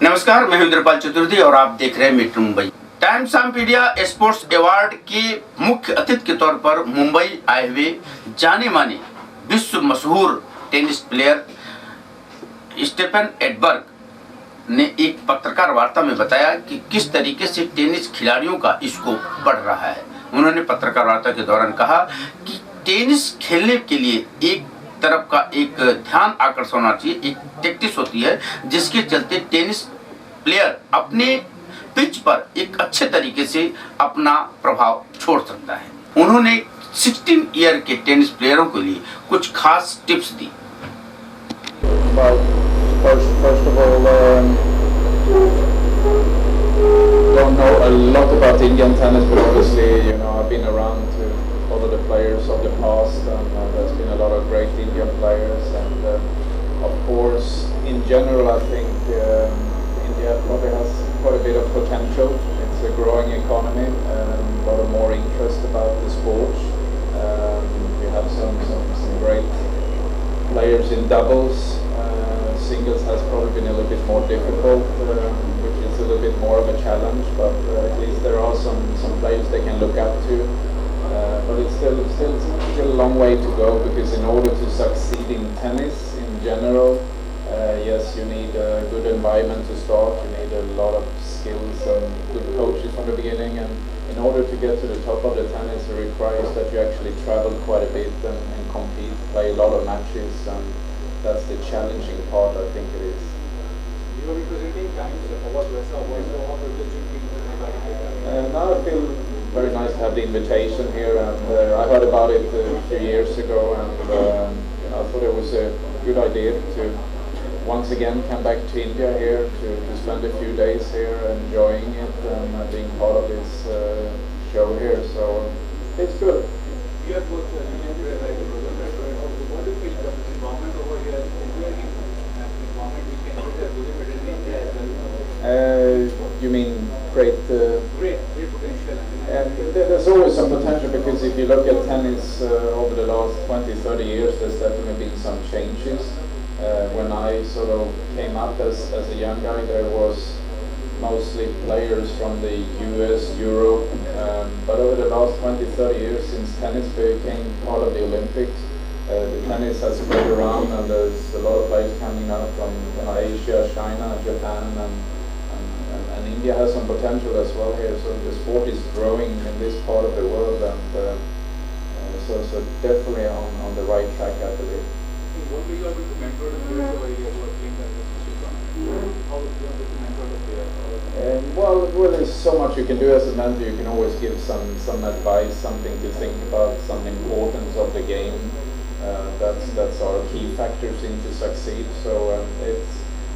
नमस्कार, मैं इंद्रपाल चतुर्थी और आप देख रहे हैं metro Mumbai. Times of India sports award के मुख्य अतिथि के तौर पर मुंबई आए हुए जाने माने विश्व मशहूर टेनिस प्लेयर स्टेफन एडबर्ग ने एक पत्रकार वार्ता में बताया कि किस तरीके से टेनिस खिलाड़ियों का स्कोप बढ़ रहा है। उन्होंने पत्रकार वार्ता के दौरान कहा कि टेनिस खेलने के लिए एक तरफ का एक ध्यान आकर्षण होना चाहिए, एक टैक्टिस होती है जिसके चलते टेनिस प्लेयर अपने पिच पर एक अच्छे तरीके से अपना प्रभाव छोड़ सकता है। उन्होंने 16 ईयर के टेनिस प्लेयरों के लिए कुछ खास tips the. First of all, don't know a lot about Indian tennis, but obviously, I've been around to follow the players of the past, and there's been a lot of great Indian players. And of course, in general, I think India probably has quite a bit of potential. It's a growing economy, and a lot of more interest about the sport. We have some great players in doubles. Singles has probably been a little bit more difficult, which is a little bit more of a challenge, but at least there are some players they can look up to. But it's still a long way to go, because in order to succeed in tennis in general, yes, you need a good environment to start, you need a lot of skills and good coaches from the beginning, and in order to get to the top of the tennis, it requires that you actually travel quite a bit and compete, play a lot of matches, and that's the challenging part, I think it is. You are representing Times Award. Now I feel very nice to have the invitation here, and I heard about it a few years ago, and I thought it was a good idea to once again come back to India here to spend a few days here enjoying it and being part of this show here, so it's good. You are both what do you feel the environment over here is very environment we can put a good in India as well? You mean great potential? And there's always some potential, because if you look at tennis over the last 20-30 years, there's definitely been some changes. When I sort of came up as a young guy, there was mostly players from the US, Europe, but over the last 20-30 years, since tennis became part of the Olympics, the tennis has spread around, and there's a lot of players coming out from Asia, China, Japan, and India has some potential as well here. So the sport is growing in this part of the world, and so definitely on the right track, I believe. What were you able to mentor the players over here who are playing at the How were you able to mentor the players? Well, there's so much you can do as a mentor. You can always give some advice, something to think about, some importance of the game. That's our key factors in to succeed. So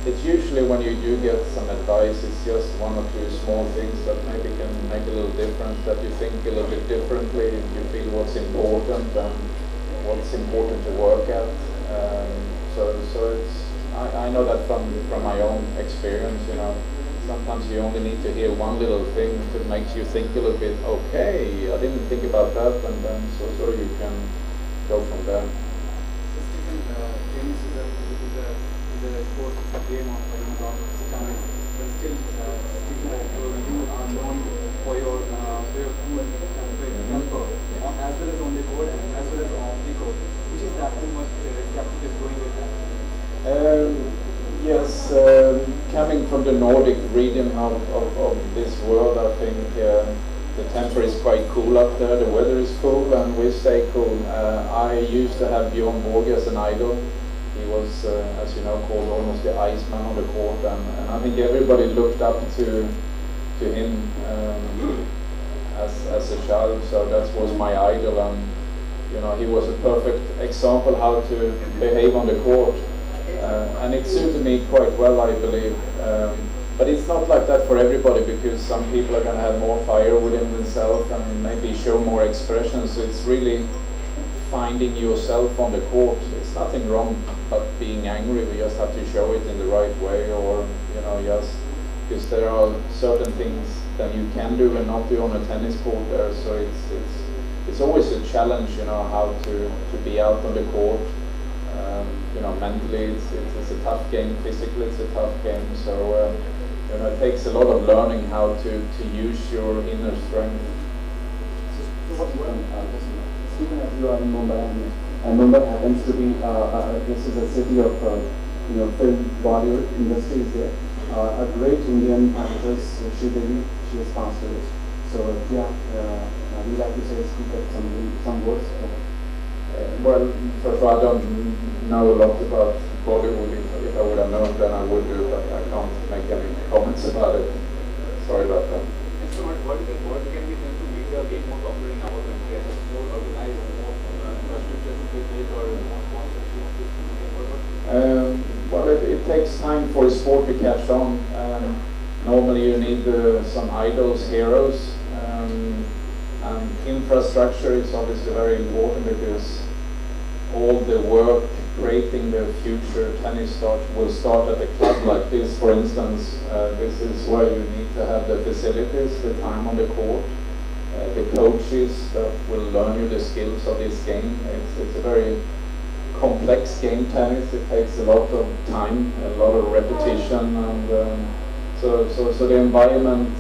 it's usually when you do get some advice, it's just one or two small things that maybe can make a little difference, that you think a little bit differently, you feel what's important and what's important to work at. So it's I know that from my own experience, sometimes you only need to hear one little thing that makes you think a little bit, okay, I didn't think about that, and then so you can go from there. Tennis is a sport, it's a game of challenge, but still you are known for your cool temper, as well as on the court and as well as off the court. Which is that too much captain is going with that? Yes, coming from the Nordic region of this world, I think the temper is quite cool up there, the weather is cool, and we stay cool. I used to have Bjorn Borg as an idol. He was, as you know, called almost the Iceman on the court, and I think everybody looked up to him as a child, so that was my idol, and he was a perfect example how to behave on the court, and it suited me quite well, I believe. But it's not like that for everybody, because some people are going to have more fire within themselves and maybe show more expressions. So it's really finding yourself on the court. It's nothing wrong but being angry. We just have to show it in the right way, or just because there are certain things that you can do and not do on a tennis court there. So it's always a challenge, how to be out on the court Mentally it's a tough game, physically it's a tough game. So it takes a lot of learning how to use your inner strength. Stephen, as you are in Mumbai, and Mumbai happens to be this is a city of film Bollywood industry is there. A great Indian actress, Sridevi, she has passed away. So we like to say speak up some words. Well, first of all, I don't know a lot about Bollywood. If I would have known, then I would do, but I can't make any comments about it. Sorry about that. So what can be done to make the game more popular in our country, and more organized, more infrastructure built, or more sponsorship? Well, it takes time for a sport to catch on. Normally you need some idols, heroes, and infrastructure is obviously very important because all the work creating the future tennis will start at a club like this. For instance, this is where you need to have the facilities, the time on the court, the coaches that will learn you the skills of this game. It's a very complex game, tennis. It takes a lot of time, a lot of repetition, and so the environment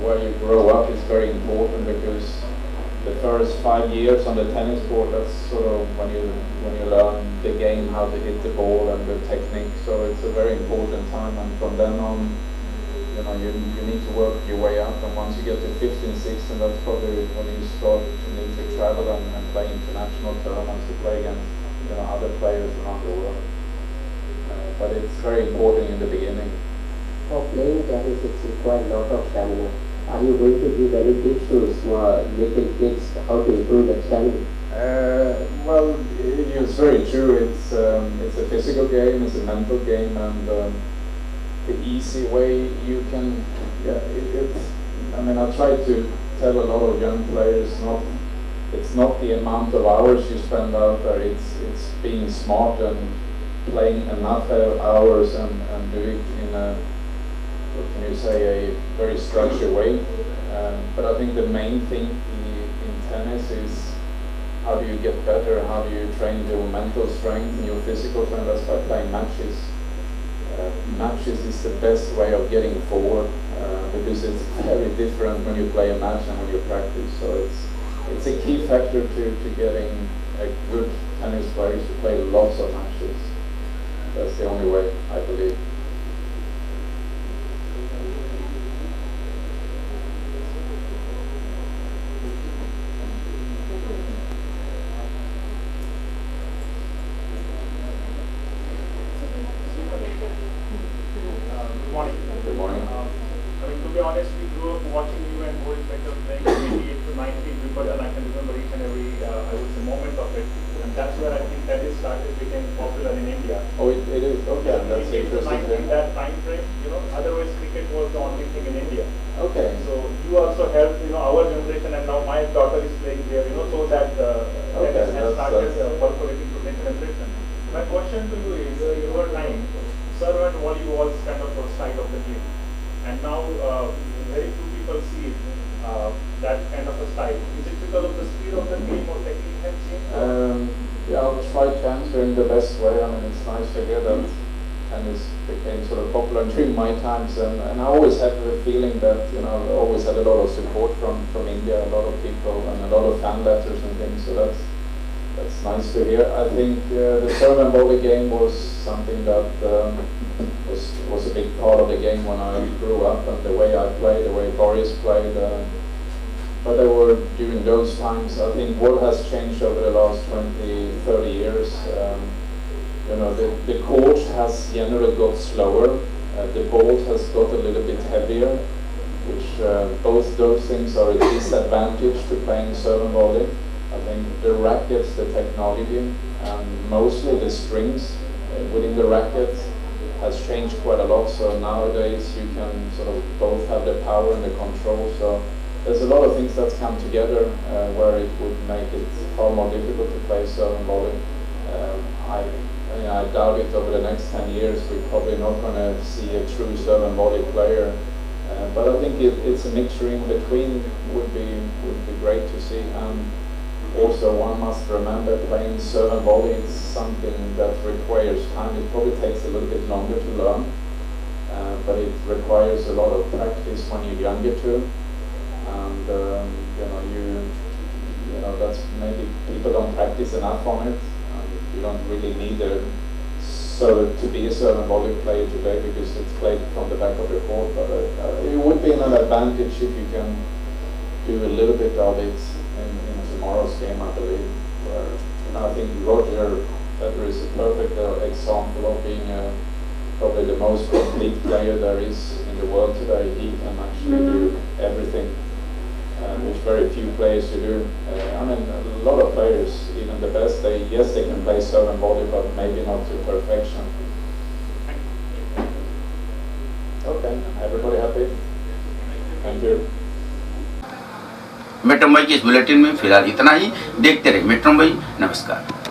where you grow up is very important, because the first 5 years on the tennis court, that's sort of when you learn the game, how to hit the ball and the technique. So it's a very important time, and from then on, you need to work your way up. And once you get to 15, 16, that's probably when you start to need to travel and play international tournaments, to play against other players around the world. But it's very important in the beginning. For playing tennis, it requires a lot of stamina. Are you going to give any tips to small little kids how to improve their stamina? Well, it's very true. It's a physical game, it's a mental game, and the easy way you can, I try to tell a lot of young players, it's not the amount of hours you spend out there, it's being smart and playing enough hours and do it in a, what can you say, a very structured way. But I think the main thing in tennis is how do you get better, how do you train your mental strength and your physical strength. That's by playing matches. Matches is the best way of getting forward, because it's very different when you play a match and when you practice. So it's a key factor to getting a good tennis player is to play lots of matches. That's the only way, I believe. Good morning. To be honest, we grew up watching you and Boris Becker playing 88 to 90 Wimbledon. I can remember each and every, moment of it. And that's where I think tennis became popular in India. Oh, it is? Okay, that's interesting. That time frame, otherwise cricket was the only thing in India. Okay. So you also helped, our generation, and now my daughter is playing there, so that tennis has started percolating to next generation. My question to you is, your time, serve and volleyball is kind of a side of the game. And now very few people see that kind of a style. Is it because of the speed of the game or technique has changed? Yeah, I'll try to answer in the best way. It's nice to hear that tennis became sort of popular during my times, and I always had the feeling that I always had a lot of support from India, a lot of people, and a lot of fan letters and things. So that's nice to hear. I think the serve and volley game was something that was a big part of the game when I grew up, and the way I played, the way Boris played. But they were during those times. I think what has changed over the last 20, 30 years. The court has generally got slower. The ball has got a little bit heavier, which both those things are a disadvantage to playing serve and volley. I think the rackets, the technology, and mostly the strings within the racket has changed quite a lot. So nowadays you can sort of both have the power and the control. So there's a lot of things that's come together where it would make it far more difficult to play serve and volley. I doubt it over the next 10 years we're probably not going to see a true serve and volley player. But I think it's a mixture in between would be great to see. Also, one must remember playing serve and volley is something that requires time. It probably takes a little bit longer to learn, but it requires a lot of practice when you're younger too. And you know that's maybe people don't practice enough on it. You don't really need to be a serve and volley player today because it's played from the back of the court. But it would be an advantage if you can do a little bit of it in tomorrow's game, I believe. Where I think Roger Federer is a perfect example of being probably the most complete player there is in the world today. He can actually do everything, which very few players do. I mean, a lot of players, even the best, they can play serve and volley, but maybe not to perfection. Okay, everybody happy? Thank you. Metro Mumbai की इस bulletin में फिलहाल इतना ही। देखते रहिए metro Mumbai. नमस्कार।